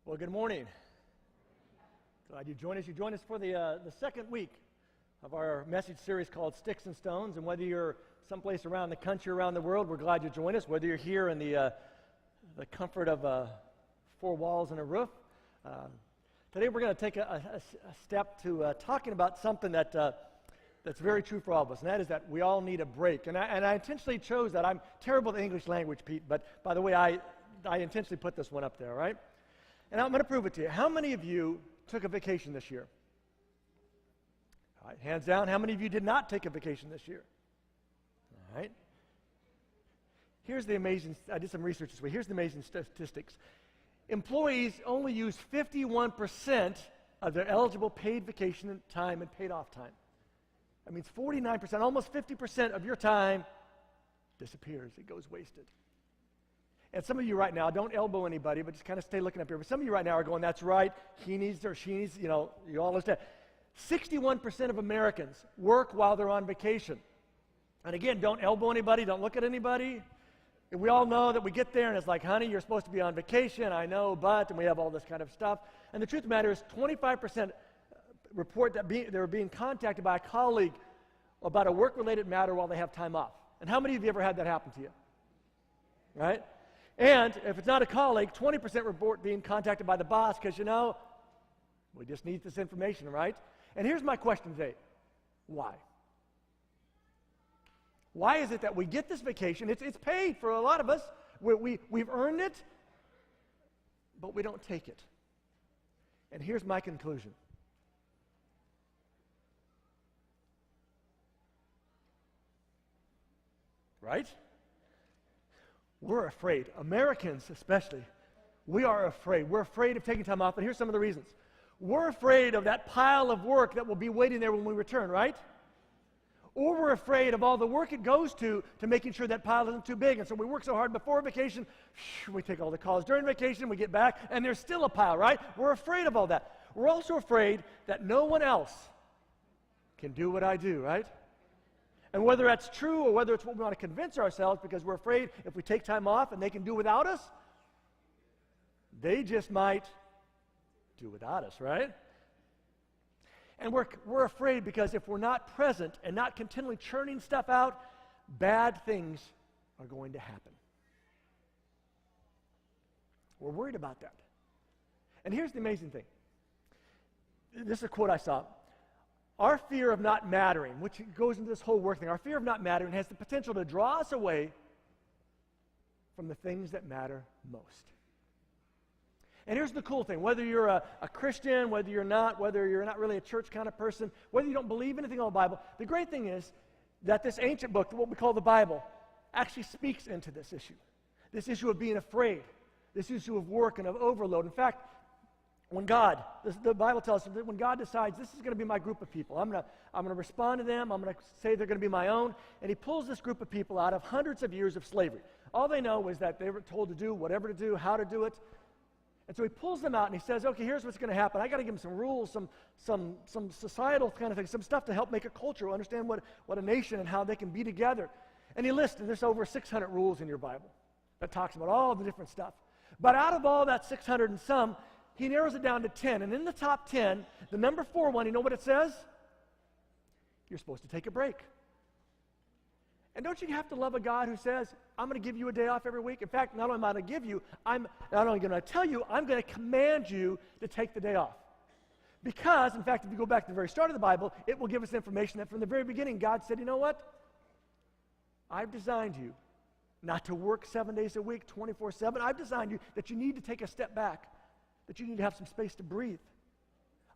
Well, good morning. Glad you joined us. You joined us for the second week of our message series called Sticks and Stones. And whether you're someplace around the country, around the world, we're glad you joined us. Whether you're here in the comfort of four walls and a roof, today we're going to take a step to talking about something that's very true for all of us, and that is that we all need a break. And I intentionally chose that. I'm terrible at the English language, Pete, but by the way, I intentionally put this one up there, all right? And I'm going to prove it to you. How many of you took a vacation this year? All right, hands down. How many of you did not take a vacation this year? All right. Here's the amazing, I did some research this week. Here's the amazing statistics. Employees only use 51% of their eligible paid vacation time and paid off time. That means 49%, almost 50% of your time disappears. It goes wasted. And some of you right now, don't elbow anybody, but just kind of stay looking up here. But some of you right now are going, that's right, he needs or she needs, you all understand. 61% of Americans work while they're on vacation. And again, don't elbow anybody, don't look at anybody. And we all know that we get there and it's like, honey, you're supposed to be on vacation, I know, but, and we have all this kind of stuff. And the truth of the matter is 25% report that they're being contacted by a colleague about a work-related matter while they have time off. And how many of you ever had that happen to you? Right? And if it's not a colleague, 20% report being contacted by the boss because, we just need this information, right? And here's my question today. Why? Why is it that we get this vacation? It's paid for a lot of us. We've earned it, but we don't take it. And here's my conclusion. Right? We're afraid. Americans especially. We are afraid. We're afraid of taking time off, and here's some of the reasons. We're afraid of that pile of work that will be waiting there when we return, right? Or we're afraid of all the work it goes to making sure that pile isn't too big. And so we work so hard before vacation, we take all the calls during vacation, we get back, and there's still a pile, right? We're afraid of all that. We're also afraid that no one else can do what I do, right? And whether that's true or whether it's what we want to convince ourselves because we're afraid if we take time off and they can do without us, they just might do without us, right? And we're afraid because if we're not present and not continually churning stuff out, bad things are going to happen. We're worried about that. And here's the amazing thing. This is a quote I saw. Our fear of not mattering, which goes into this whole work thing, our fear of not mattering has the potential to draw us away from the things that matter most. And here's the cool thing. Whether you're a Christian, whether you're not really a church kind of person, whether you don't believe anything on the Bible, the great thing is that this ancient book, what we call the Bible, actually speaks into this issue of being afraid, this issue of work and of overload. In fact, when the Bible tells us that when God decides this is going to be my group of people, I'm going to respond to them, I'm going to say they're going to be my own, and he pulls this group of people out of hundreds of years of slavery. All they know is that they were told to do whatever to do, how to do it. And so he pulls them out and he says, okay, here's what's going to happen. I got to give them some rules, some societal kind of things, some stuff to help make a culture, understand what a nation and how they can be together. And he lists, and there's over 600 rules in your Bible that talks about all the different stuff. But out of all that 600 and some, he narrows it down to 10. And in the top 10, the number 4 one, you know what it says? You're supposed to take a break. And don't you have to love a God who says, I'm going to give you a day off every week? In fact, not only am I going to give you, I'm not only going to tell you, I'm going to command you to take the day off. Because, in fact, if you go back to the very start of the Bible, it will give us information that from the very beginning, God said, you know what? I've designed you not to work 7 days a week, 24/7. I've designed you that you need to take a step back, that you need to have some space to breathe,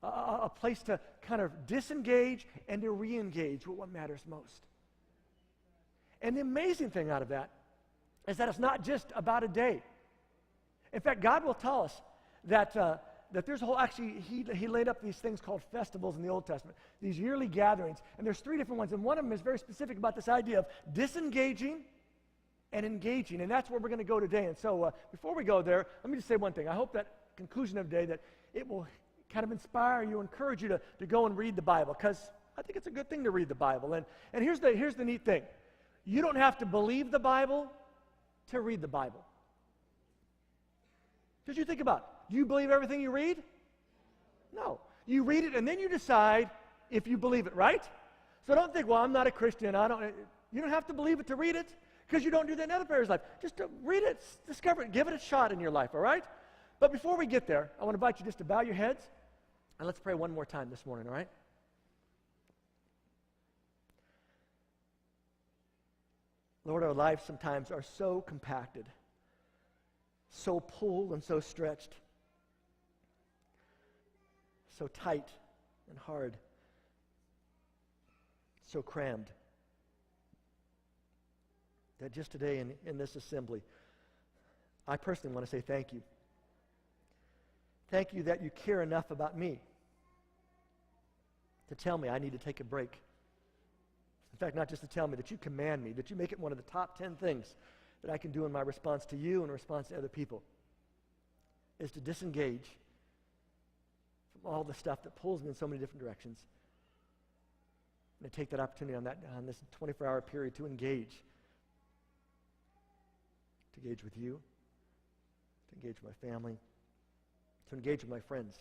a place to kind of disengage and to re-engage with what matters most. And the amazing thing out of that is that it's not just about a day. In fact, God will tell us that there's a whole, actually, he laid up these things called festivals in the Old Testament, these yearly gatherings, and there's 3 different ones, and one of them is very specific about this idea of disengaging and engaging, and that's where we're going to go today. And so before we go there, let me just say one thing. I hope that conclusion of the day that it will kind of inspire you, encourage you to go and read the Bible, because I think it's a good thing to read the Bible. And here's the neat thing. You don't have to believe the Bible to read the Bible. Because you think about it. Do you believe everything you read? No. You read it and then you decide if you believe it, right? So don't think, well, I'm not a Christian. You don't have to believe it to read it, because you don't do that in other areas of life. Just read it, discover it, give it a shot in your life, all right? But before we get there, I want to invite you just to bow your heads, and let's pray one more time this morning, all right? Lord, our lives sometimes are so compacted, so pulled and so stretched, so tight and hard, so crammed, that just today in this assembly, I personally want to say thank you. Thank you that you care enough about me to tell me I need to take a break. In fact, not just to tell me, that you command me, that you make it one of the top 10 things that I can do in my response to you and response to other people, is to disengage from all the stuff that pulls me in so many different directions, and to take that opportunity on this 24-hour period to engage with you, to engage with my family, to engage with my friends,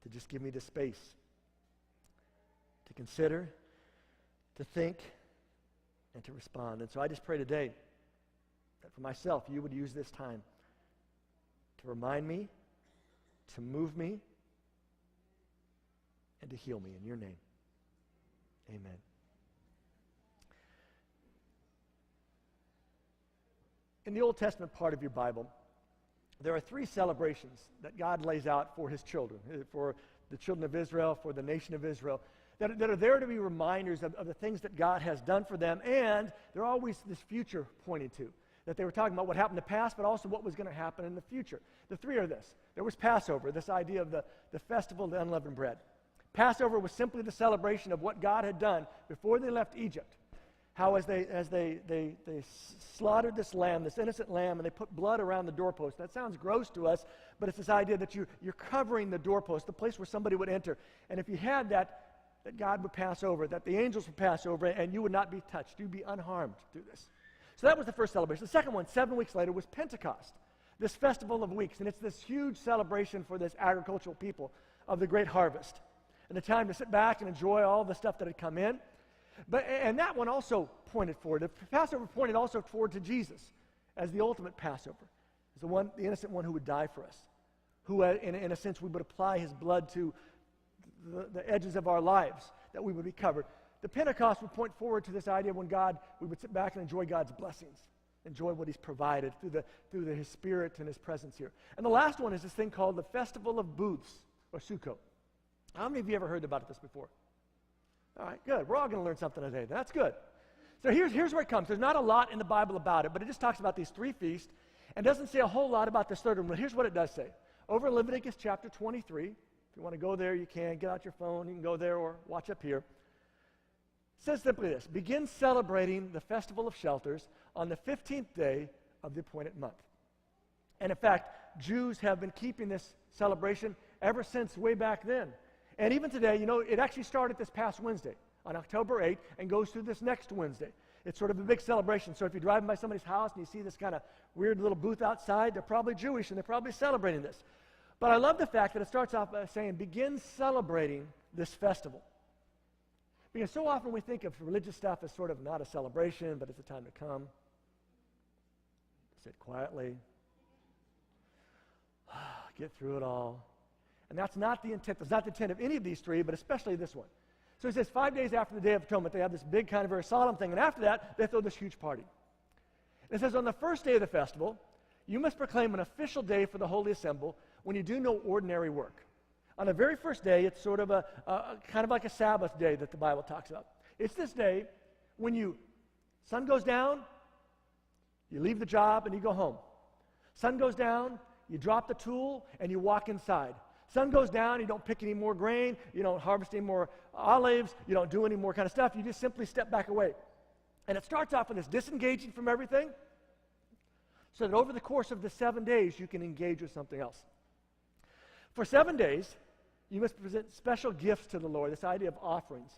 to just give me the space to consider, to think, and to respond. And so I just pray today that for myself, you would use this time to remind me, to move me, and to heal me in your name. Amen. In the Old Testament part of your Bible, there are 3 celebrations that God lays out for his children, for the children of Israel, for the nation of Israel, that are there to be reminders of the things that God has done for them, and they're always this future pointing to, that they were talking about what happened in the past, but also what was going to happen in the future. The 3 are this. There was Passover, this idea of the festival of the unleavened bread. Passover was simply the celebration of what God had done before they left Egypt. How as they slaughtered this lamb, this innocent lamb, and they put blood around the doorpost. That sounds gross to us, but it's this idea that you're covering the doorpost, the place where somebody would enter. And if you had that God would pass over, that the angels would pass over, and you would not be touched. You'd be unharmed through this. So that was the first celebration. The second one, 7 weeks later, was Pentecost, this festival of weeks. And it's this huge celebration for this agricultural people of the great harvest, and the time to sit back and enjoy all the stuff that had come in. And that one also pointed forward. The Passover pointed also forward to Jesus as the ultimate Passover, as the innocent one who would die for us, who, in a sense, we would apply his blood to the edges of our lives, that we would be covered. The Pentecost would point forward to this idea when we would sit back and enjoy God's blessings, enjoy what he's provided through his Spirit and his presence here. And the last one is this thing called the Festival of Booths, or Sukkot. How many of you ever heard about this before? All right, good. We're all going to learn something today. That's good. So here's where it comes. There's not a lot in the Bible about it, but it just talks about these 3 feasts and doesn't say a whole lot about this third one. But here's what it does say. Over in Leviticus chapter 23, if you want to go there, you can. Get out your phone. You can go there or watch up here. It says simply this: begin celebrating the Festival of Shelters on the 15th day of the appointed month. And in fact, Jews have been keeping this celebration ever since way back then. And even today, it actually started this past Wednesday on October 8th and goes through this next Wednesday. It's sort of a big celebration. So if you're driving by somebody's house and you see this kind of weird little booth outside, they're probably Jewish and they're probably celebrating this. But I love the fact that it starts off by saying, begin celebrating this festival. Because so often we think of religious stuff as sort of not a celebration, but it's a time to come, sit quietly, get through it all. And that's not the intent. That's not the intent of any of these 3, but especially this one. So it says 5 days after the Day of Atonement, they have this big kind of very solemn thing. And after that, they throw this huge party. And it says on the first day of the festival, you must proclaim an official day for the Holy Assembly when you do no ordinary work. On the very first day, it's sort of a kind of like a Sabbath day that the Bible talks about. It's this day when sun goes down, you leave the job and you go home. Sun goes down, you drop the tool and you walk inside. Sun goes down, you don't pick any more grain, you don't harvest any more olives, you don't do any more kind of stuff, you just simply step back away. And it starts off with this disengaging from everything, so that over the course of the 7 days, you can engage with something else. For 7 days, you must present special gifts to the Lord, this idea of offerings.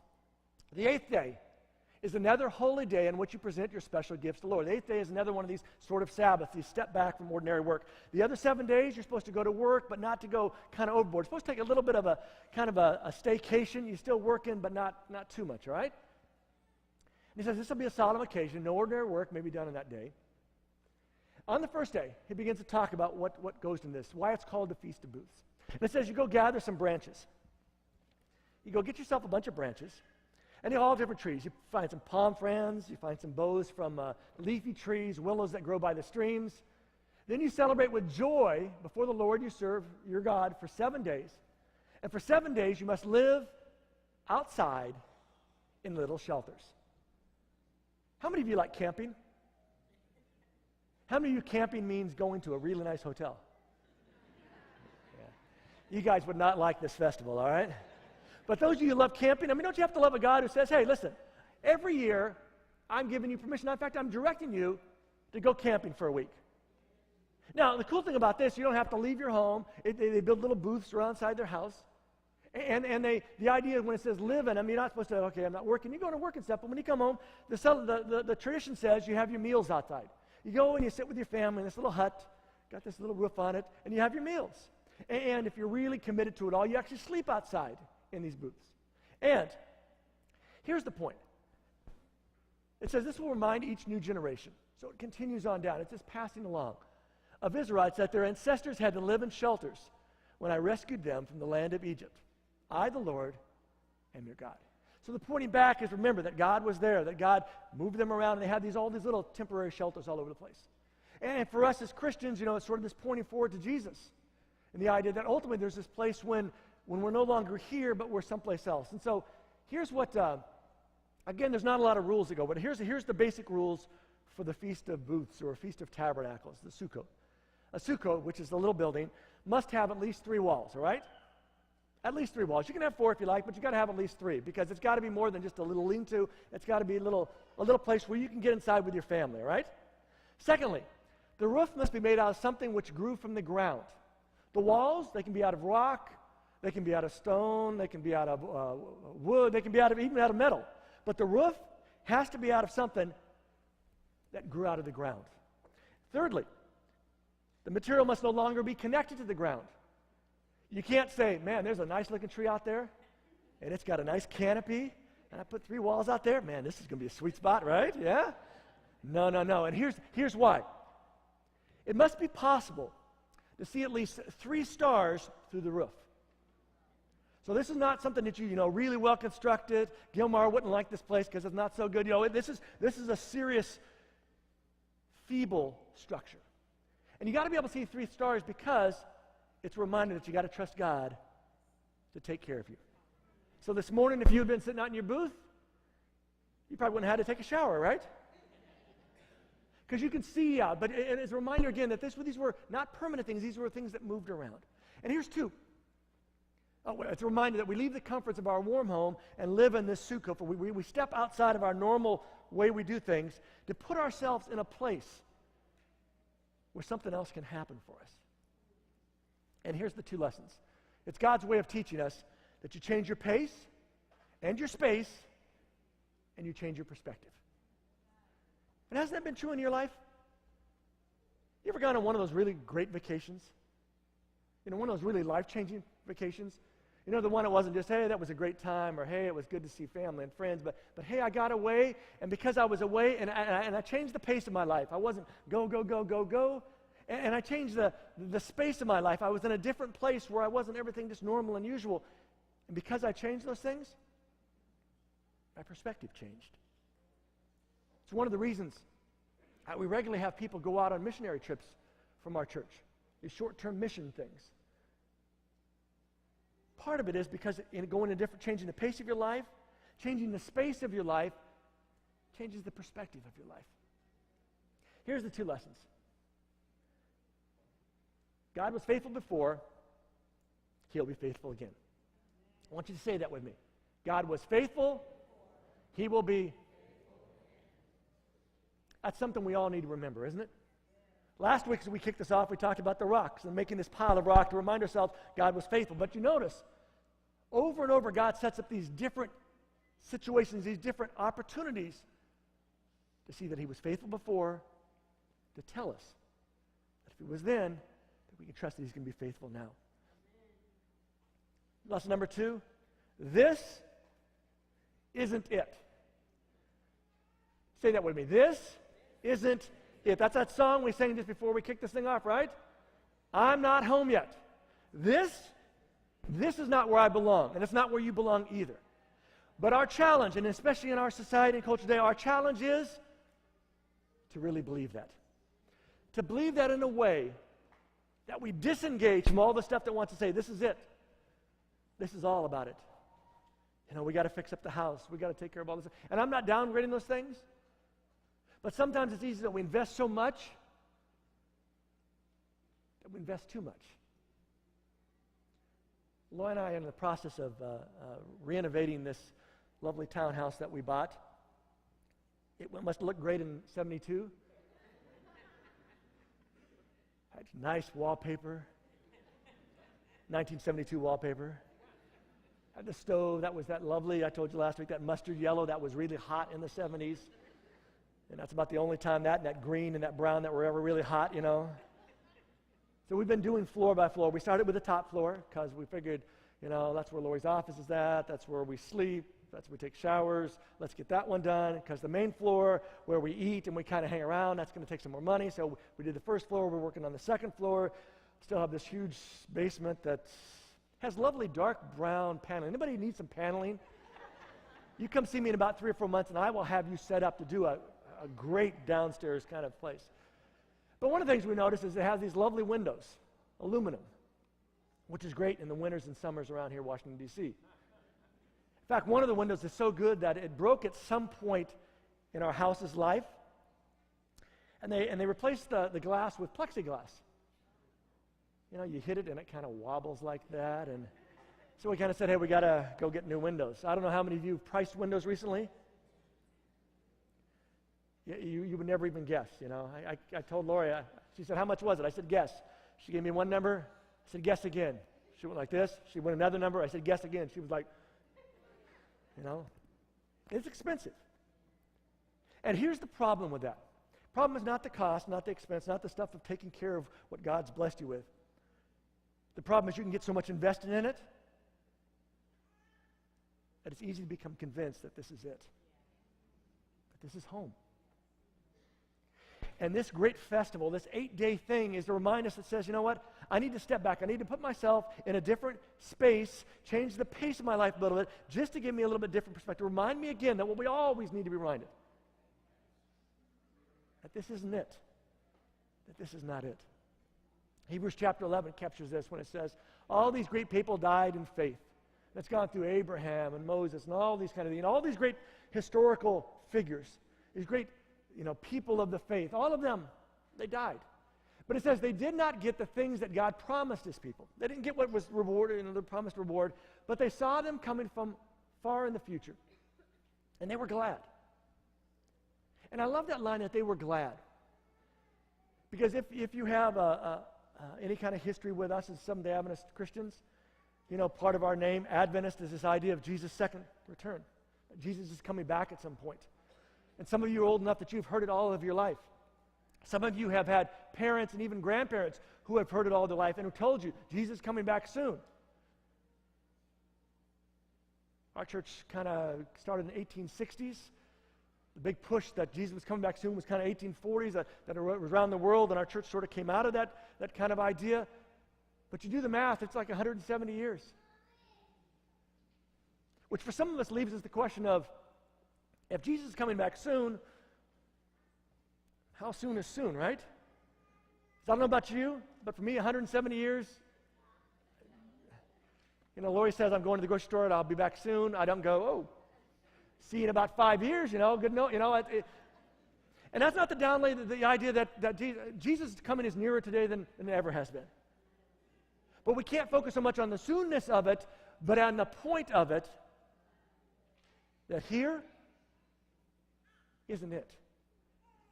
The 8th day is another holy day in which you present your special gifts to the Lord. The 8th day is another one of these sort of Sabbaths. You step back from ordinary work. The other 7 days, you're supposed to go to work, but not to go kind of overboard. You're supposed to take a little bit of a kind of a staycation. You're still working, but not too much, all right? And he says this will be a solemn occasion. No ordinary work may be done on that day. On the first day, he begins to talk about what goes in this, why it's called the Feast of Booths. And it says you go gather some branches. You go get yourself a bunch of branches. And they're all different trees. You find some palm fronds, you find some boughs from leafy trees, willows that grow by the streams. Then you celebrate with joy before the Lord you serve, your God, for 7 days. And for 7 days you must live outside in little shelters. How many of you like camping? How many of you camping means going to a really nice hotel? Yeah. You guys would not like this festival, all right? But those of you who love camping, I mean, don't you have to love a God who says, hey, listen, every year I'm giving you permission. In fact, I'm directing you to go camping for a week. Now, the cool thing about this, you don't have to leave your home. They build little booths around inside their house. And the idea when it says live in them, you're not supposed to, okay, I'm not working. You go to work and stuff, but when you come home, the tradition says you have your meals outside. You go and you sit with your family in this little hut, got this little roof on it, and you have your meals. And if you're really committed to it all, you actually sleep outside in these booths. And here's the point. It says this will remind each new generation. So it continues on down. It's just passing along of Israelites that their ancestors had to live in shelters when I rescued them from the land of Egypt. I, the Lord, am your God. So the pointing back is remember that God was there, that God moved them around, and they had all these little temporary shelters all over the place. And for us as Christians, it's sort of this pointing forward to Jesus. And the idea that ultimately there's this place when we're no longer here, but we're someplace else. And so here's what, again, there's not a lot of rules to go, but here's the basic rules for the Feast of Booths or Feast of Tabernacles, the Sukkot. A Sukkot, which is the little building, must have at least 3 walls, all right? At least 3 walls. You can have 4 if you like, but you've got to have at least 3 because it's got to be more than just a little lean-to. It's got to be a little place where you can get inside with your family, all right? Secondly, the roof must be made out of something which grew from the ground. The walls, they can be out of rock, they can be out of stone, they can be out of wood, they can be even out of metal. But the roof has to be out of something that grew out of the ground. Thirdly, the material must no longer be connected to the ground. You can't say, man, there's a nice looking tree out there, and it's got a nice canopy, and I put 3 walls out there. Man, this is going to be a sweet spot, right? Yeah? No. And here's why. It must be possible to see at least 3 stars through the roof. So this is not something that you really well constructed. Gilmar wouldn't like this place because it's not so good. This is a serious, feeble structure. And you got to be able to see 3 stars because it's a reminder that you got to trust God to take care of you. So this morning, if you had been sitting out in your booth, you probably wouldn't have had to take a shower, right? Because you can see out. But it's a reminder again that these were not permanent things. These were things that moved around. And here's 2. It's a reminder that we leave the comforts of our warm home and live in this sukkah. We step outside of our normal way we do things to put ourselves in a place where something else can happen for us. And here's the 2 lessons. It's God's way of teaching us that you change your pace and your space and you change your perspective. And hasn't that been true in your life? You ever gone on one of those really great vacations? One of those really life-changing vacations? The one that wasn't just, hey, that was a great time, or hey, it was good to see family and friends, but hey, I got away, and because I was away, and I changed the pace of my life. I wasn't go, go, go, go, go, and I changed the space of my life. I was in a different place where I wasn't everything just normal and usual, and because I changed those things, my perspective changed. It's one of the reasons we regularly have people go out on missionary trips from our church, these short-term mission things. Part of it is because changing the pace of your life, changing the space of your life, changes the perspective of your life. Here's the 2 lessons. God was faithful before, He'll be faithful again. I want you to say that with me. God was faithful, He will be. That's something we all need to remember, isn't it? Last week, as we kicked this off, we talked about the rocks and making this pile of rock to remind ourselves God was faithful. But you notice, over and over, God sets up these different situations, these different opportunities to see that he was faithful before, to tell us that if he was then, that we can trust that he's going to be faithful now. Lesson number 2, this isn't it. Say that with me. This isn't it. That's that song we sang just before we kicked this thing off, right? I'm not home yet. This is not where I belong, and it's not where you belong either. But our challenge, and especially in our society and culture today, our challenge is to really believe that. To believe that in a way that we disengage from all the stuff that wants to say, this is it. This is all about it. You know, we got to fix up the house. We got to take care of all this. And I'm not downgrading those things. But sometimes it's easy that we invest so much that we invest too much. Loy and I are in the process of renovating this lovely townhouse that we bought. It must look great in 72. Had nice wallpaper, 1972 wallpaper. Had the stove that was that lovely, I told you last week, that mustard yellow that was really hot in the 70s. And that's about the only time that and that green and that brown that were ever really hot, you know. So we've been doing floor by floor. We started with the top floor because we figured, you know, that's where Lori's office is at. That's where we sleep. That's where we take showers. Let's get that one done because the main floor where we eat and we kind of hang around, that's going to take some more money. So we did the first floor. We're working on the second floor. Still have this huge basement that has lovely dark brown paneling. Anybody need some paneling? You come see me in about 3 or 4 months and I will have you set up to do a great downstairs kind of place. But one of the things we noticed is it has these lovely windows, aluminum, which is great in the winters and summers around here in Washington, D.C. In fact, one of the windows is so good that it broke at some point in our house's life, and they replaced the glass with plexiglass. You know, you hit it and it kind of wobbles like that, and so we kind of said, hey, we got to go get new windows. I don't know how many of you have priced windows recently. You would never even guess, you know. I told Lori, she said, how much was it? I said, guess. She gave me one number. I said, guess again. She went like this. She went another number. I said, guess again. She was like, you know, it's expensive. And here's the problem with that. Problem is not the cost, not the expense, not the stuff of taking care of what God's blessed you with. The problem is you can get so much invested in it that it's easy to become convinced that this is it. That this is home. And this great festival, this 8-day thing, is to remind us that says, you know what? I need to step back. I need to put myself in a different space, change the pace of my life a little bit, just to give me a little bit different perspective. Remind me again that what we always need to be reminded, that this isn't it. That this is not it. Hebrews chapter 11 captures this when it says, all these great people died in faith. That's gone through Abraham and Moses and all these kind of, all these great historical figures, these great people of the faith, all of them, they died. But it says they did not get the things that God promised his people. They didn't get what was rewarded, the promised reward, but they saw them coming from far in the future. And they were glad. And I love that line that they were glad. Because if you have any kind of history with us as Seventh-day Adventist Christians, part of our name, Adventist, is this idea of Jesus' second return. Jesus is coming back at some point. And some of you are old enough that you've heard it all of your life. Some of you have had parents and even grandparents who have heard it all their life and who told you, Jesus is coming back soon. Our church kind of started in the 1860s. The big push that Jesus was coming back soon was kind of 1840s, that it was around the world, and our church sort of came out of that kind of idea. But you do the math, it's like 170 years. Which for some of us leaves us the question of, if Jesus is coming back soon, how soon is soon, right? So I don't know about you, but for me, 170 years, Lori says, I'm going to the grocery store and I'll be back soon. I don't go, oh, see you in about 5 years, good note, and that's not to downplay the idea that Jesus' coming is nearer today than it ever has been. But we can't focus so much on the soonness of it, but on the point of it, that here isn't it.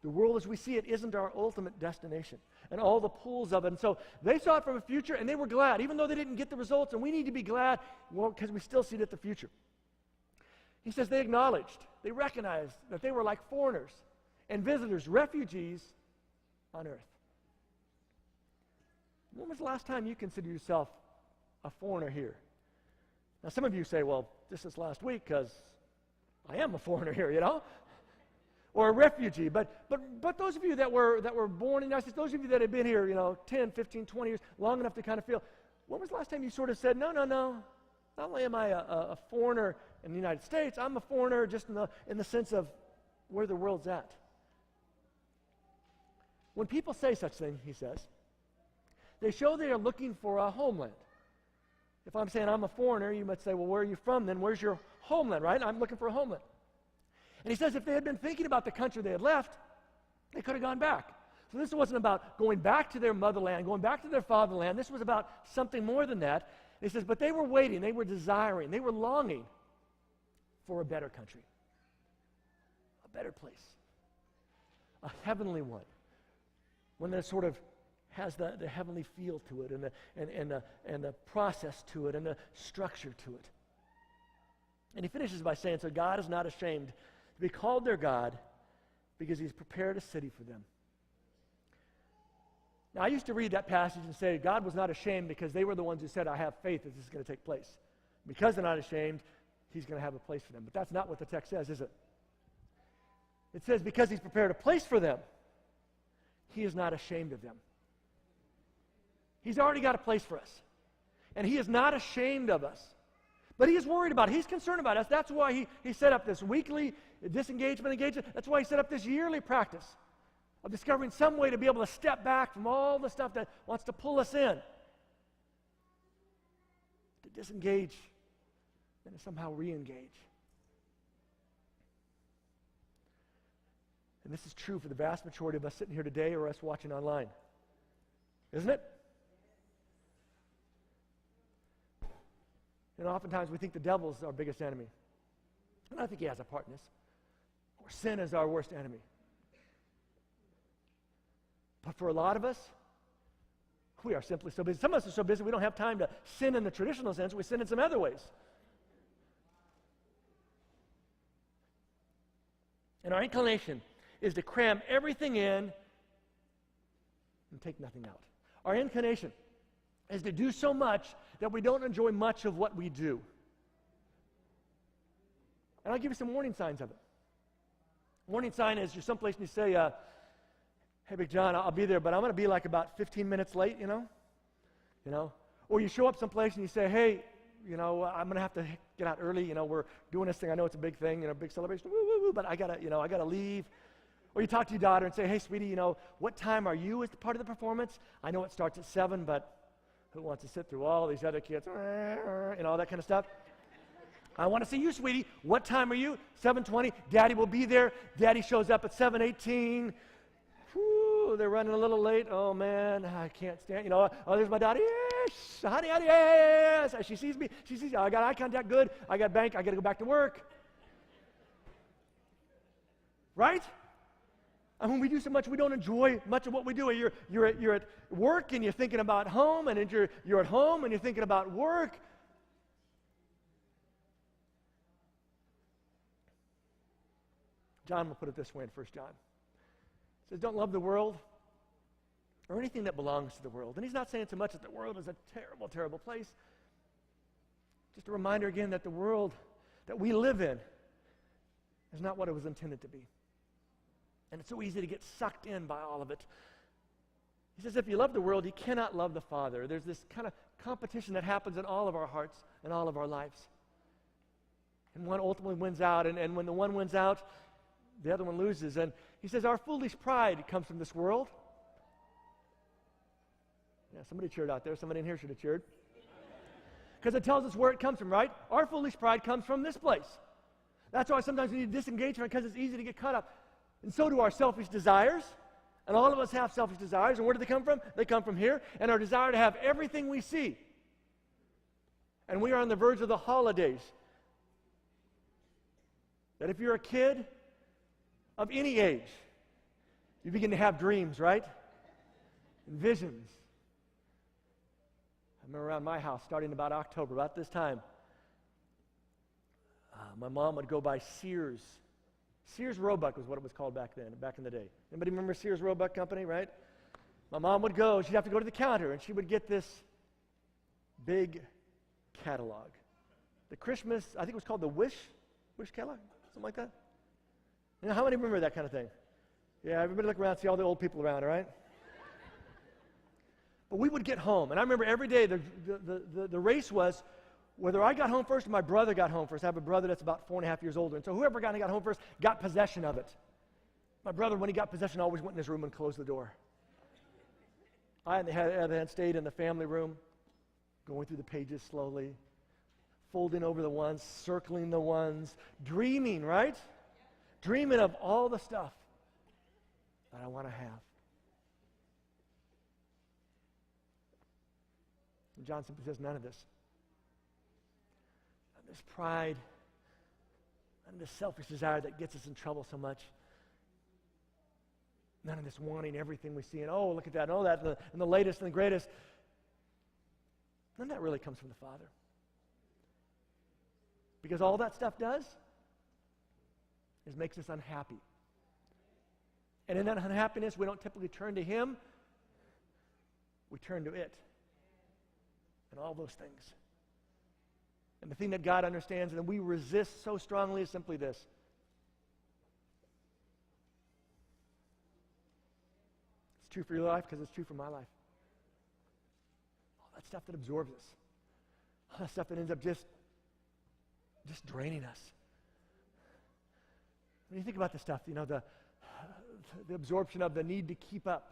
The world as we see it isn't our ultimate destination, and all the pulls of it. And so they saw it from a future, and they were glad, even though they didn't get the results, and we need to be glad, because we still see it at the future. He says they acknowledged, they recognized that they were like foreigners and visitors, refugees on earth. When was the last time you considered yourself a foreigner here? Now, some of you say, well, this is last week because I am a foreigner here, or a refugee. But those of you that were born in the United States, those of you that have been here, 10, 15, 20 years, long enough to kind of feel, when was the last time you sort of said, no, not only am I a foreigner in the United States, I'm a foreigner just in the sense of where the world's at. When people say such things, he says, they show they are looking for a homeland. If I'm saying I'm a foreigner, you might say, well, where are you from then? Where's your homeland, right? I'm looking for a homeland. And he says if they had been thinking about the country they had left, they could have gone back. So this wasn't about going back to their motherland, going back to their fatherland. This was about something more than that. He says, but they were waiting, they were desiring, they were longing for a better country, a better place, a heavenly one that sort of has the heavenly feel to it and the process to it and the structure to it. And he finishes by saying, so God is not ashamed to be called their God because he's prepared a city for them. Now, I used to read that passage and say God was not ashamed because they were the ones who said, I have faith that this is going to take place. Because they're not ashamed, he's going to have a place for them. But that's not what the text says, is it? It says because he's prepared a place for them, he is not ashamed of them. He's already got a place for us. And he is not ashamed of us. But he is worried about it. He's concerned about us. That's why he set up this weekly disengagement, engagement. That's why he set up this yearly practice of discovering some way to be able to step back from all the stuff that wants to pull us in, to disengage and to somehow re-engage. And this is true for the vast majority of us sitting here today or us watching online. Isn't it? And oftentimes we think the devil's our biggest enemy. And I think he has a part in this. Or sin is our worst enemy. But for a lot of us, we are simply so busy. Some of us are so busy we don't have time to sin in the traditional sense. We sin in some other ways. And our inclination is to cram everything in and take nothing out. Our inclination is to do so much that we don't enjoy much of what we do. And I'll give you some warning signs of it. Warning sign is you're someplace and you say, hey, Big John, I'll be there, but I'm going to be like about 15 minutes late, you know. Or you show up someplace and you say, hey, I'm going to have to get out early. We're doing this thing. I know it's a big thing, big celebration. Woo, woo, woo, but I gotta leave. Or you talk to your daughter and say, hey, sweetie, what time are you as part of the performance? I know it starts at 7, but who wants to sit through all these other kids, all that kind of stuff? I want to see you, sweetie. What time are you? 7:20. Daddy will be there. Daddy shows up at 7:18. Whew, they're running a little late. Oh, man, I can't stand. Oh, there's my daughter. Yes, honey, yes. She sees me. I got eye contact. Good. I got bank. I got to go back to work. Right? And when we do so much, we don't enjoy much of what we do. You're at work and you're thinking about home, and you're at home and you're thinking about work. John will put it this way in 1 John. He says, don't love the world or anything that belongs to the world. And he's not saying so much that the world is a terrible, terrible place. Just a reminder again that the world that we live in is not what it was intended to be. And it's so easy to get sucked in by all of it. He says, if you love the world, you cannot love the Father. There's this kind of competition that happens in all of our hearts and all of our lives. And one ultimately wins out, and when the one wins out, the other one loses. And he says, our foolish pride comes from this world. Yeah, somebody cheered out there. Somebody in here should have cheered. Because it tells us where it comes from, right? Our foolish pride comes from this place. That's why sometimes we need disengagement, because it's easy to get caught up. And so do our selfish desires. And all of us have selfish desires. And where do they come from? They come from here. And our desire to have everything we see. And we are on the verge of the holidays. That if you're a kid of any age, you begin to have dreams, right? And visions. I remember around my house, starting about October, about this time, My mom would go by Sears. Sears Roebuck was what it was called back then, back in the day. Anybody remember Sears Roebuck Company, right? My mom would go, she'd have to go to the counter, and she would get this big catalog. The Christmas, I think it was called the Wish catalog, something like that. You know, how many remember that kind of thing? Yeah, everybody look around, see all the old people around, all right? But we would get home, and I remember every day the race was whether I got home first or my brother got home first. I have a brother that's about 4.5 years older, and so whoever got home first got possession of it. My brother, when he got possession, always went in his room and closed the door. I, on the other hand, stayed in the family room, going through the pages slowly, folding over the ones, circling the ones, dreaming, right? Dreaming of all the stuff that I want to have. And John simply says none of this. None of this pride, none of this selfish desire that gets us in trouble so much. None of this wanting everything we see and, oh, look at that, and oh, that, and the latest and the greatest. None of that really comes from the Father. Because all that stuff does is makes us unhappy. And in that unhappiness, we don't typically turn to Him. We turn to it. And all those things. And the thing that God understands and that we resist so strongly is simply this. It's true for your life because it's true for my life. All that stuff that absorbs us. All that stuff that ends up just draining us. When you think about this stuff, you know, the absorption of the need to keep up.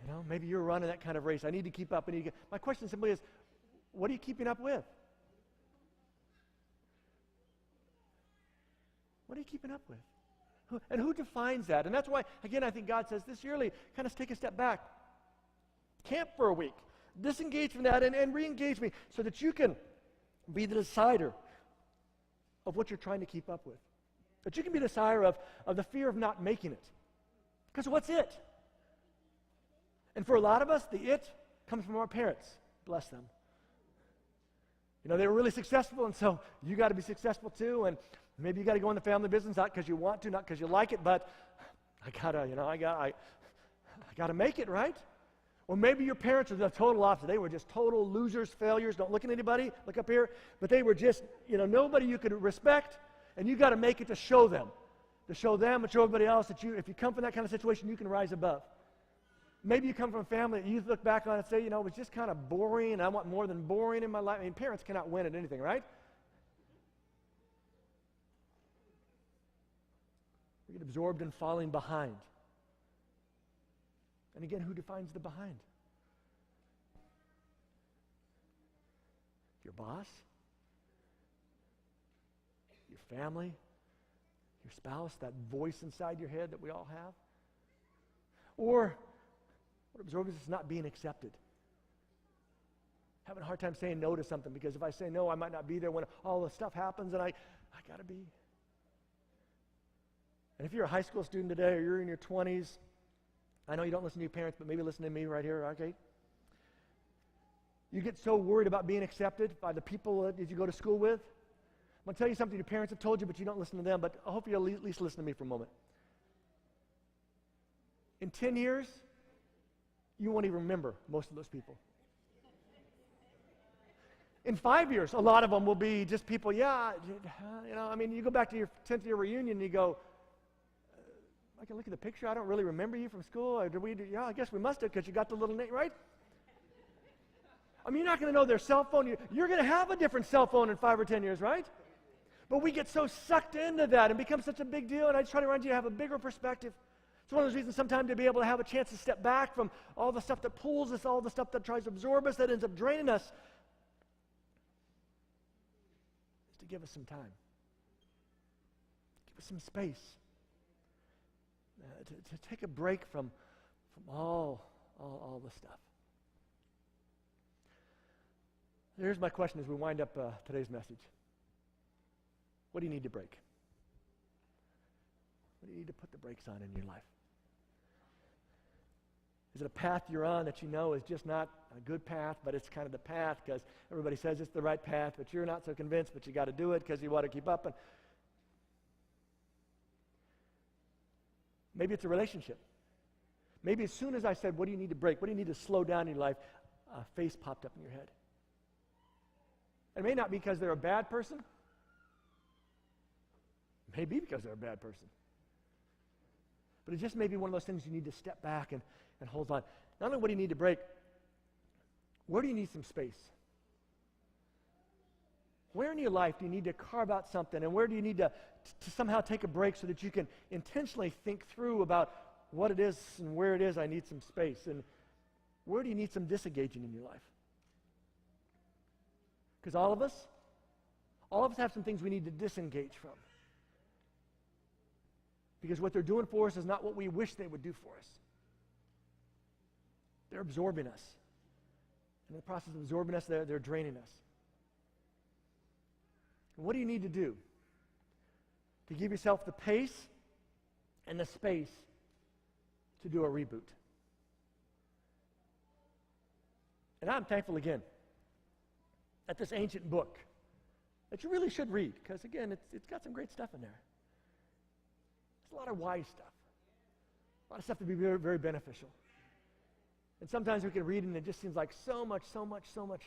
You know, maybe you're running that kind of race. I need to keep up. My question simply is, what are you keeping up with? What are you keeping up with? And who defines that? And that's why, again, I think God says this yearly, kind of take a step back. Camp for a week. Disengage from that and re-engage me so that you can be the decider of what you're trying to keep up with. That you can be the decider of the fear of not making it. Because what's it? And for a lot of us, the it comes from our parents. Bless them. You know, they were really successful, and so you got to be successful too, and maybe you got to go in the family business, not because you want to, not because you like it, but I gotta make it, right? Or maybe your parents are the total opposite. They were just total losers, failures. Don't look at anybody. Look up here. But they were just, nobody you could respect, and you got to make it to show them and show everybody else that if you come from that kind of situation, you can rise above. Maybe you come from a family that you look back on and say, it was just kind of boring, and I want more than boring in my life. I mean, parents cannot win at anything, right? We get absorbed in falling behind. And again, who defines the behind? Your boss? Your family? Your spouse? That voice inside your head that we all have? Or what absorbs us is not being accepted. Having a hard time saying no to something because if I say no, I might not be there when all the stuff happens and I got to be. And if you're a high school student today or you're in your 20s, I know you don't listen to your parents, but maybe listen to me right here, okay? You get so worried about being accepted by the people that you go to school with. I'm going to tell you something your parents have told you, but you don't listen to them, but I hope you'll at least listen to me for a moment. In 10 years, you won't even remember most of those people. In 5 years, a lot of them will be just people, you go back to your 10th year reunion and you go, I can look at the picture. I don't really remember you from school. Or I guess we must have because you got the little name, right? I mean, you're not going to know their cell phone. You're going to have a different cell phone in 5 or 10 years, right? But we get so sucked into that and become such a big deal, and I just try to remind you to have a bigger perspective. It's one of those reasons sometimes to be able to have a chance to step back from all the stuff that pulls us, all the stuff that tries to absorb us, that ends up draining us, is to give us some time. Give us some space. To take a break from all the stuff. Here's my question as we wind up today's message. What do you need to break? What do you need to put the brakes on in your life? Is it a path you're on that you know is just not a good path, but it's kind of the path because everybody says it's the right path, but you're not so convinced, but you got to do it because you want to keep up? And maybe it's a relationship. Maybe as soon as I said, what do you need to break? What do you need to slow down in your life? A face popped up in your head. It may not be because they're a bad person. It may be because they're a bad person. But it just may be one of those things you need to step back and hold on. Not only what do you need to break, where do you need some space? Where in your life do you need to carve out something, and where do you need to somehow take a break so that you can intentionally think through about what it is and where it is I need some space, and where do you need some disengaging in your life? Because all of us have some things we need to disengage from. Because what they're doing for us is not what we wish they would do for us. They're absorbing us. And in the process of absorbing us, they're draining us. And what do you need to do to give yourself the pace and the space to do a reboot? And I'm thankful again at this ancient book that you really should read, because again, it's got some great stuff in there. There's a lot of wise stuff. A lot of stuff to be very, very beneficial. And sometimes we can read and it just seems like so much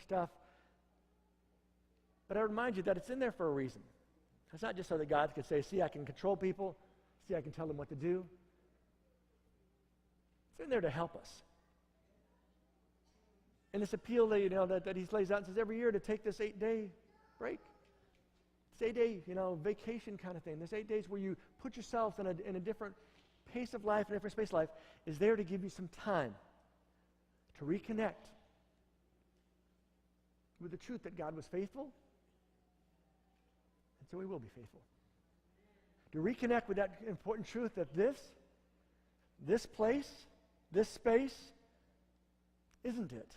stuff. But I remind you that it's in there for a reason. It's not just so that God can say, see, I can control people. See, I can tell them what to do. It's in there to help us. And this appeal that he lays out and says every year to take this 8-day break. This 8-day, vacation kind of thing. This 8 days where you put yourself in a different pace of life, a different space of life, is there to give you some time to reconnect with the truth that God was faithful, and so he will be faithful. To reconnect with that important truth that this place, this space, isn't it.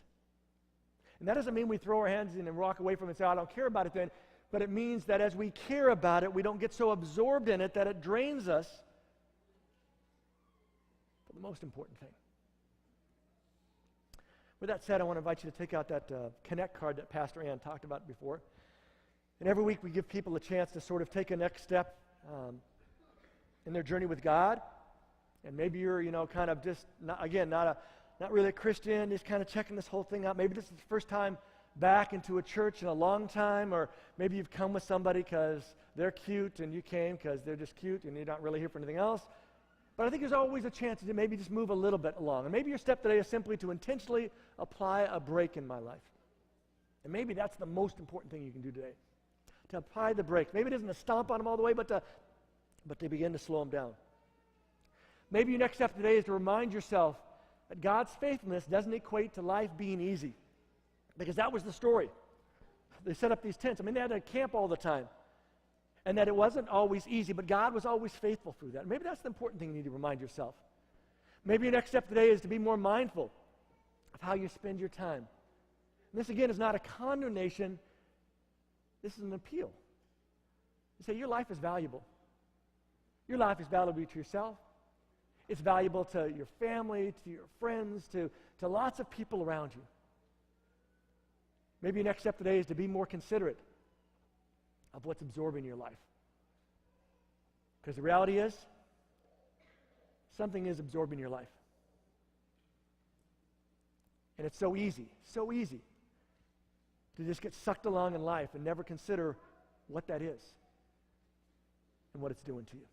And that doesn't mean we throw our hands in and walk away from it and say, I don't care about it then, but it means that as we care about it, we don't get so absorbed in it that it drains us for the most important thing. With that said, I want to invite you to take out that Connect card that Pastor Ann talked about before. And every week we give people a chance to sort of take a next step in their journey with God. And maybe you're, kind of just, not really a Christian, just kind of checking this whole thing out. Maybe this is the first time back into a church in a long time, or maybe you've come with somebody because they're cute and you came because they're just cute and you're not really here for anything else. But I think there's always a chance to maybe just move a little bit along. And maybe your step today is simply to intentionally apply a break in my life. And maybe that's the most important thing you can do today, to apply the brakes. Maybe it isn't to stomp on them all the way, but to begin to slow them down. Maybe your next step today is to remind yourself that God's faithfulness doesn't equate to life being easy. Because that was the story. They set up these tents. They had to camp all the time. And that it wasn't always easy, but God was always faithful through that. Maybe that's the important thing you need to remind yourself. Maybe your next step today is to be more mindful of how you spend your time. And this, again, is not a condemnation. This is an appeal. You say, your life is valuable. Your life is valuable to yourself. It's valuable to your family, to your friends, to lots of people around you. Maybe your next step today is to be more considerate of what's absorbing your life. Because the reality is, something is absorbing your life. And it's so easy to just get sucked along in life and never consider what that is and what it's doing to you.